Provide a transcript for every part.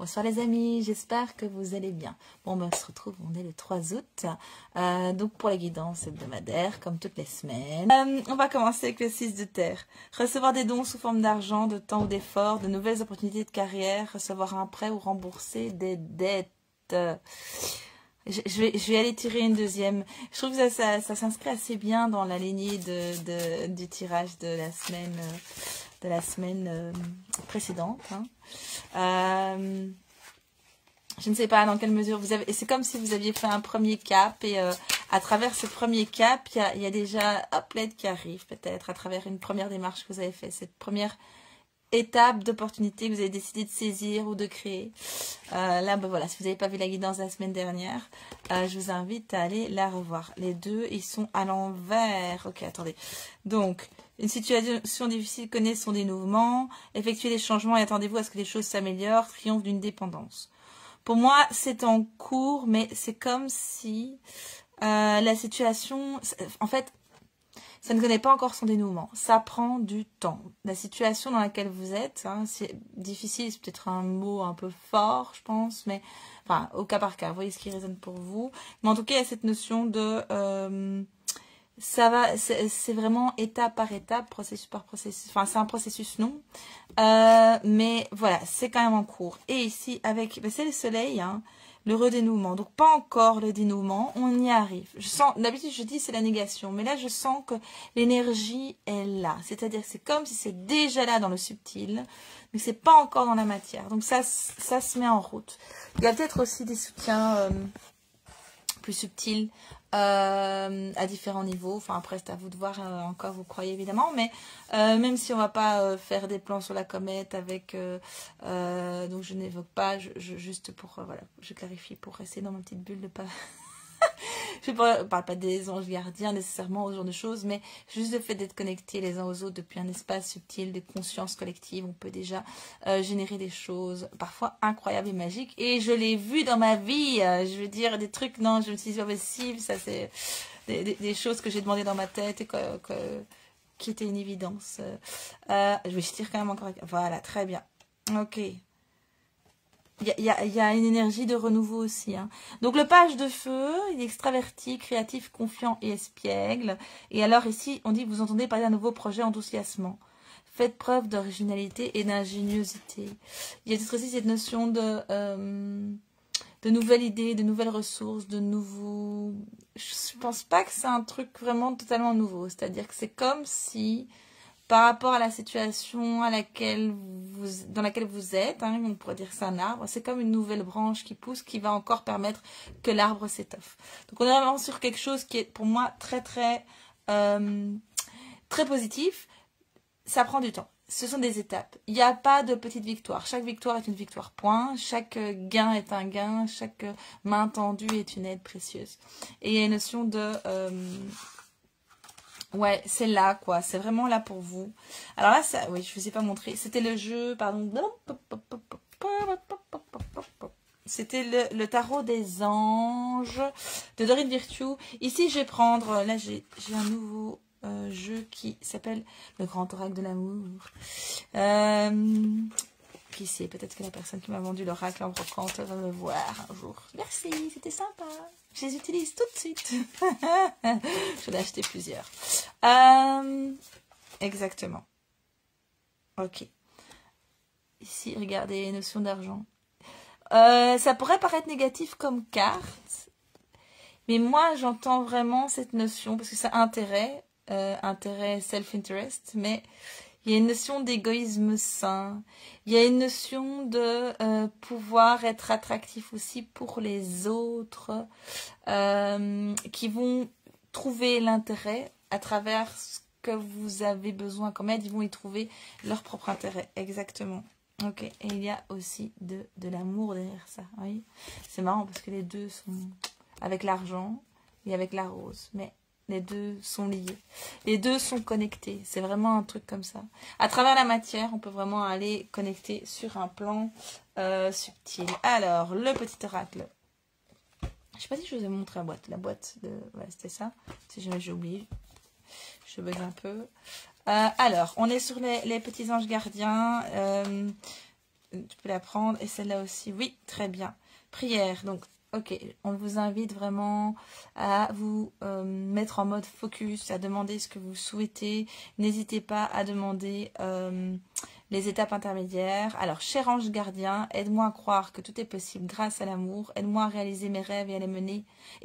Bonsoir les amis, j'espère que vous allez bien. Bon, ben, on se retrouve, on est le 3 août, donc pour la guidance hebdomadaire, comme toutes les semaines. On va commencer avec le 6 de terre. Recevoir des dons sous forme d'argent, de temps ou d'effort, de nouvelles opportunités de carrière, recevoir un prêt ou rembourser des dettes. Je vais aller tirer une deuxième. Je trouve que ça s'inscrit assez bien dans la lignée du tirage de la semaine précédente. Hein. Je ne sais pas dans quelle mesure vous avez... C'est comme si vous aviez fait un premier cap et à travers ce premier cap, il y a déjà hop, l'aide qui arrive peut-être à travers une première démarche que vous avez fait, cette première étape d'opportunité que vous avez décidé de saisir ou de créer. Là, ben voilà, si vous n'avez pas vu la guidance de la semaine dernière, je vous invite à aller la revoir. Les deux, ils sont à l'envers. Ok, attendez. Donc, une situation difficile connaît son dénouement. Effectuez des changements et attendez-vous à ce que les choses s'améliorent. Triomphe d'une dépendance. Pour moi, c'est en cours, mais c'est comme si la situation... En fait, ça ne connaît pas encore son dénouement. Ça prend du temps. La situation dans laquelle vous êtes, hein, c'est difficile, c'est peut-être un mot un peu fort, je pense, mais enfin, au cas par cas, vous voyez ce qui résonne pour vous. Mais en tout cas, il y a cette notion de... ça va, c'est vraiment étape par étape, processus par processus. Enfin, c'est un processus long. Mais voilà, c'est quand même en cours. Et ici, avec... Ben, c'est le soleil, hein. Le redénouement, donc pas encore le dénouement, on y arrive. Je sens, d'habitude je dis c'est la négation, mais là je sens que l'énergie est là. C'est-à-dire que c'est comme si c'est déjà là dans le subtil, mais c'est pas encore dans la matière. Donc ça se met en route. Il y a peut-être aussi des soutiens plus subtils à différents niveaux. Enfin après c'est à vous de voir en quoi vous croyez évidemment, mais même si on va pas faire des plans sur la comète avec donc je n'évoque pas, juste pour voilà, je clarifie pour rester dans ma petite bulle de pas je ne parle pas des anges gardiens nécessairement, ce genre de choses, mais juste le fait d'être connectés les uns aux autres depuis un espace subtil de conscience collective, on peut déjà générer des choses parfois incroyables et magiques. Et je l'ai vu dans ma vie, je veux dire, des trucs, non, je me suis dit, c'est possible, ça c'est des choses que j'ai demandé dans ma tête et qui étaient une évidence. Je vais tirer quand même encore. Voilà, très bien. Ok. Il y a une énergie de renouveau aussi. Hein. Donc le page de feu, il est extraverti, créatif, confiant et espiègle. Et alors ici, on dit, vous entendez parler d'un nouveau projet enthousiasmant. Faites preuve d'originalité et d'ingéniosité. Il y a peut-être aussi cette notion de nouvelles idées, de nouvelles ressources, de nouveaux... Je pense pas que c'est un truc vraiment totalement nouveau. C'est-à-dire que c'est comme si... par rapport à la situation dans laquelle vous êtes, hein, on pourrait dire que c'est un arbre, c'est comme une nouvelle branche qui pousse, qui va encore permettre que l'arbre s'étoffe. Donc on est vraiment sur quelque chose qui est pour moi très positif. Ça prend du temps. Ce sont des étapes. Il n'y a pas de petite victoire. Chaque victoire est une victoire, point. Chaque gain est un gain. Chaque main tendue est une aide précieuse. Et il y a une notion de... ouais, c'est là, quoi. C'est vraiment là pour vous. Alors là, ça, oui, je ne vous ai pas montré. C'était le jeu, pardon. C'était le tarot des anges de Dorine Virtue. Ici, je vais prendre... Là, j'ai un nouveau jeu qui s'appelle le Grand Oracle de l'amour. Qui sait, peut-être que la personne qui m'a vendu l'oracle en brocante va me voir un jour. Merci, c'était sympa. Je les utilise tout de suite. Je vais acheter plusieurs. Exactement. Ok. Ici, regardez, notion d'argent. Ça pourrait paraître négatif comme carte. Mais moi, j'entends vraiment cette notion, parce que c'est intérêt self-interest, mais... il y a une notion d'égoïsme sain. Il y a une notion de pouvoir être attractif aussi pour les autres qui vont trouver l'intérêt à travers ce que vous avez besoin comme aide. Ils vont y trouver leur propre intérêt. Exactement. Ok. Et il y a aussi de l'amour derrière ça. Oui. C'est marrant parce que les deux sont avec l'argent et avec la rose. Mais... les deux sont liés. Les deux sont connectés. C'est vraiment un truc comme ça. À travers la matière, on peut vraiment aller connecter sur un plan subtil. Alors, le petit oracle. Je ne sais pas si je vous ai montré la boîte. La boîte de... ouais, c'était ça. Si jamais j'ai oublié. Je bug un peu. Alors, on est sur les petits anges gardiens. tu peux la prendre. Et celle-là aussi, oui, très bien. Prière, donc, ok, on vous invite vraiment à vous mettre en mode focus, à demander ce que vous souhaitez. N'hésitez pas à demander les étapes intermédiaires. Alors, cher ange gardien, aide-moi à croire que tout est possible grâce à l'amour. Aide-moi à réaliser mes rêves et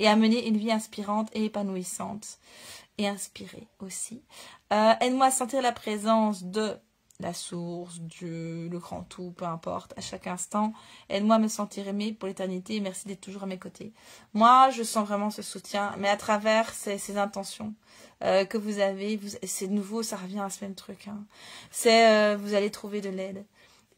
à mener une vie inspirante et épanouissante. Et inspirée aussi. Aide-moi à sentir la présence de la source, Dieu, le grand tout, peu importe, à chaque instant. Aide-moi à me sentir aimée pour l'éternité et merci d'être toujours à mes côtés. Moi, je sens vraiment ce soutien, mais à travers ces intentions que vous avez, c'est nouveau, ça revient à ce même truc. Hein. C'est, vous allez trouver de l'aide.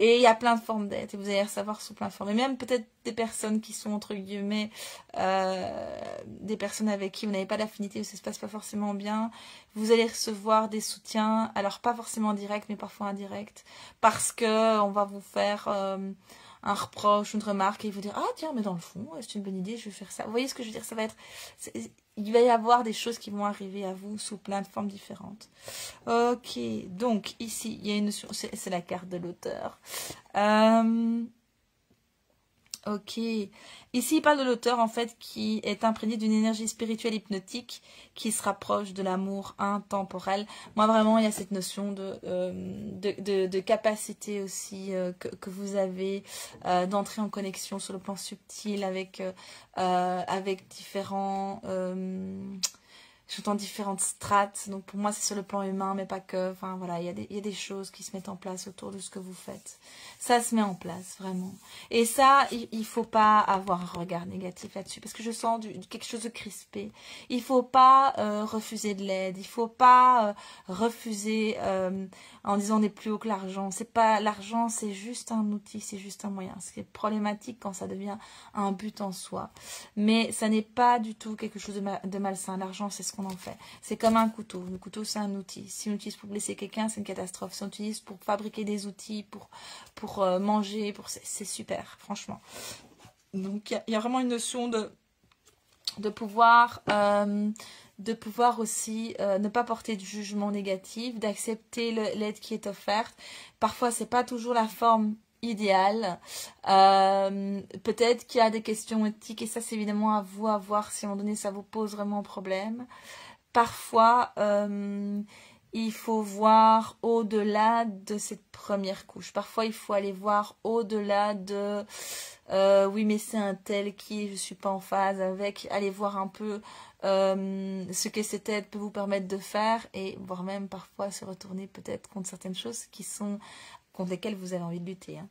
Et il y a plein de formes d'aide, et vous allez recevoir sous plein de formes. Et même peut-être des personnes qui sont, entre guillemets, des personnes avec qui vous n'avez pas d'affinité, où ça se passe pas forcément bien. Vous allez recevoir des soutiens, alors pas forcément direct, mais parfois indirect, parce que on va vous faire un reproche, une remarque, et vous dire, ah tiens, mais dans le fond, c'est une bonne idée, je vais faire ça. Vous voyez ce que je veux dire? Ça va être... Il va y avoir des choses qui vont arriver à vous sous plein de formes différentes. Ok, donc ici, il y a une notion, c'est la carte de l'auteur. Ok, ici il parle de l'auteur en fait qui est imprégné d'une énergie spirituelle hypnotique qui se rapproche de l'amour intemporel. Moi vraiment il y a cette notion de capacité aussi que vous avez d'entrer en connexion sur le plan subtil avec différents... j'entends différentes strates, donc pour moi c'est sur le plan humain, mais pas que, enfin voilà, il y a des choses qui se mettent en place autour de ce que vous faites. Ça se met en place, vraiment. Et ça, il faut pas avoir un regard négatif là-dessus, parce que je sens quelque chose de crispé. Il faut pas refuser de l'aide, il faut pas refuser en disant on est plus haut que l'argent. C'est pas l'argent, c'est juste un outil, c'est juste un moyen. C'est problématique quand ça devient un but en soi. Mais ça n'est pas du tout quelque chose de malsain. L'argent, c'est ce qu'on en fait. C'est comme un couteau. Le couteau, c'est un outil. Si on l'utilise pour blesser quelqu'un, c'est une catastrophe. Si on l'utilise pour fabriquer des outils, pour manger, c'est super, franchement. Donc, il y a vraiment une notion de pouvoir aussi ne pas porter de jugement négatif, d'accepter l'aide qui est offerte. Parfois, c'est pas toujours la forme idéale. Peut-être qu'il y a des questions éthiques et ça c'est évidemment à vous à voir si à un moment donné ça vous pose vraiment problème. Parfois il faut voir au-delà de cette première couche. Parfois il faut aller voir au-delà de oui mais c'est un tel qui je suis pas en phase avec. Aller voir un peu ce que cette aide peut vous permettre de faire et voire même parfois se retourner peut-être contre certaines choses qui sont contre lesquelles vous avez envie de lutter. Hein.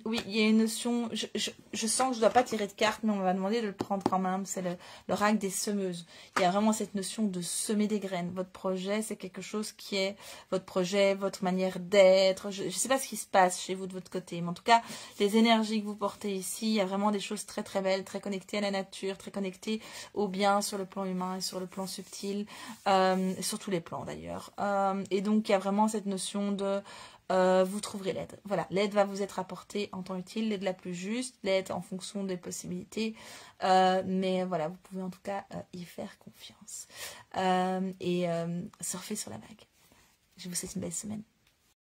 Oui, il y a une notion, je sens que je ne dois pas tirer de carte, mais on m'a demandé de le prendre quand même, c'est l'oracle des semeuses. Il y a vraiment cette notion de semer des graines. Votre projet, c'est quelque chose qui est votre projet, votre manière d'être. Je ne sais pas ce qui se passe chez vous de votre côté, mais en tout cas, les énergies que vous portez ici, il y a vraiment des choses très très belles, très connectées à la nature, très connectées au bien sur le plan humain et sur le plan subtil, sur tous les plans d'ailleurs. Et donc, il y a vraiment cette notion de... vous trouverez l'aide. Voilà, l'aide va vous être apportée en temps utile, l'aide la plus juste, l'aide en fonction des possibilités. Mais voilà, vous pouvez en tout cas y faire confiance. Et surfer sur la vague. Je vous souhaite une belle semaine.